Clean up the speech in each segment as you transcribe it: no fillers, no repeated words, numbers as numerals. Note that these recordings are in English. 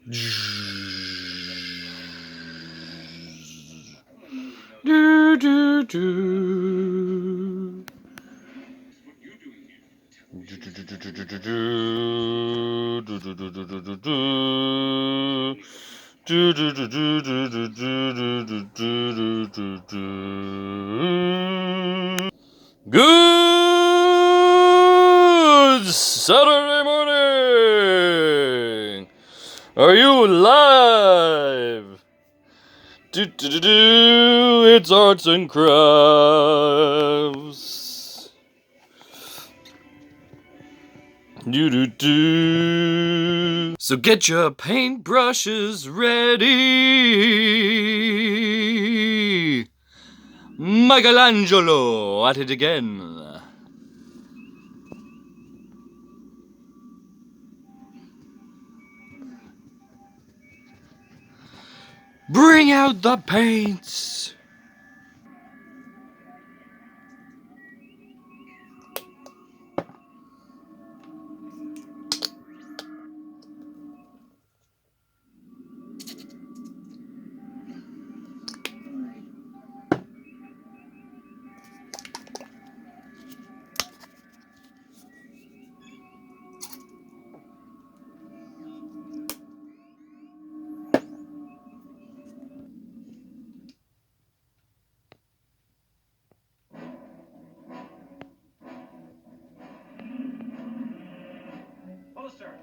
Do, do, do. Good Saturday morning! Are you live? It's arts and crafts. So get your paintbrushes ready. Michelangelo at it again. Bring out the paints. Hello, sir.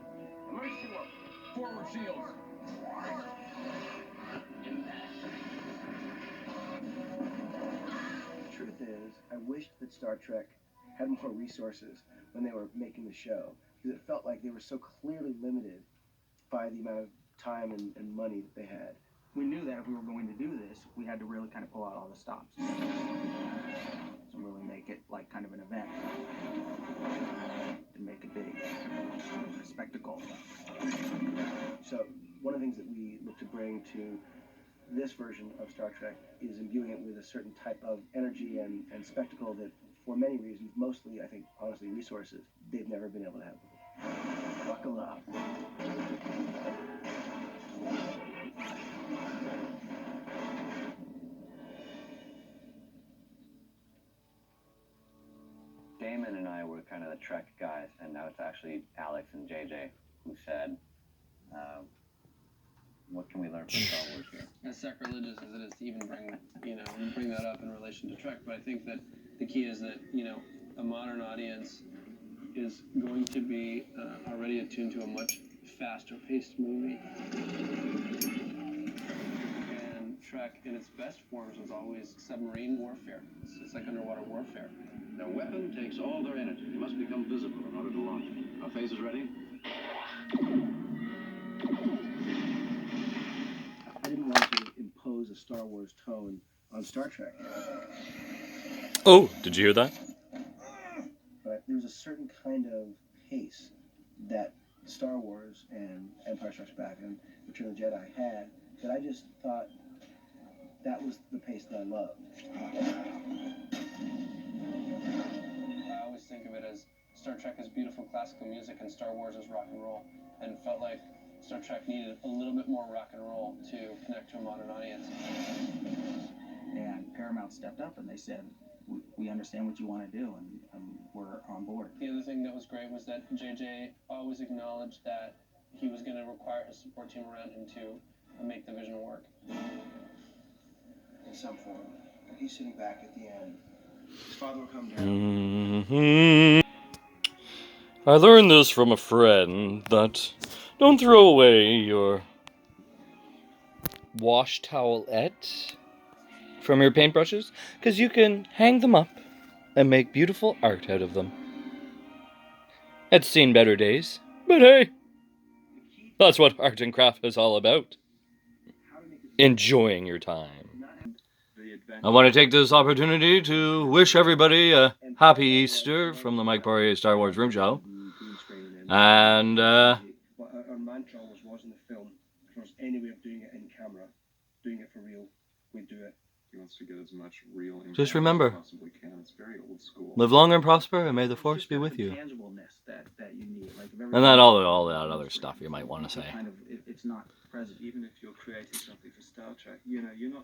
Emergency work. Forward shields. The truth is, I wished that Star Trek had more resources when they were making the show, because it felt like they were so clearly limited by the amount of time and money that they had. We knew that if we were going to do this, we had to really kind of pull out all the stops. So really make it like kind of an event. To make it big. A spectacle. So one of the things that we look to bring to this version of Star Trek is imbuing it with a certain type of energy and spectacle that, for many reasons, mostly, I think, honestly, resources, they've never been able to have. Buckle up. Damon and I were kind of the Trek guys, and now it's actually Alex and JJ who said, what can we learn from Star Wars here? As sacrilegious as it is to even bring that up in relation to Trek, but I think that the key is that, a modern audience is going to be already attuned to a much faster paced movie. And Trek, in its best forms, was always submarine warfare. It's like underwater warfare. Their weapon takes all their energy. They must become visible in order to launch it. Our phasers ready? I didn't want to impose a Star Wars tone on Star Trek. Oh, did you hear that? But there was a certain kind of pace that Star Wars and Empire Strikes Back and Return of the Jedi had that I just thought that was the pace that I loved. I always think of it as Star Trek is beautiful classical music and Star Wars is rock and roll, and felt like Star Trek needed a little bit more rock and roll to connect to a modern audience. And Paramount stepped up and they said, we understand what you want to do, and we're on board. The other thing that was great was that JJ always acknowledged that he was going to require his support team around him to make the vision work. In some form. And he's sitting back at the end. His father will come down. I learned this from a friend that don't throw away your wash towelette from your paintbrushes, because you can hang them up and make beautiful art out of them. It's seen better days, but hey, that's what art and craft is all about. Enjoying your time. I want to take this opportunity to wish everybody a happy Easter from the MtfbwU Star Wars Room Show. And Our mantra always was in the film, if there was any way of doing it in camera, doing it for real, we'd do it. He wants to get as much real impact Just remember, as he possibly can. It's very old school. live long and prosper, and may the force It's be just with got the you. tangibleness that you need. Like if And that all that other stuff you might want to say. Kind of, it's not present. Even if you're creating something for Star Trek, you know, you're not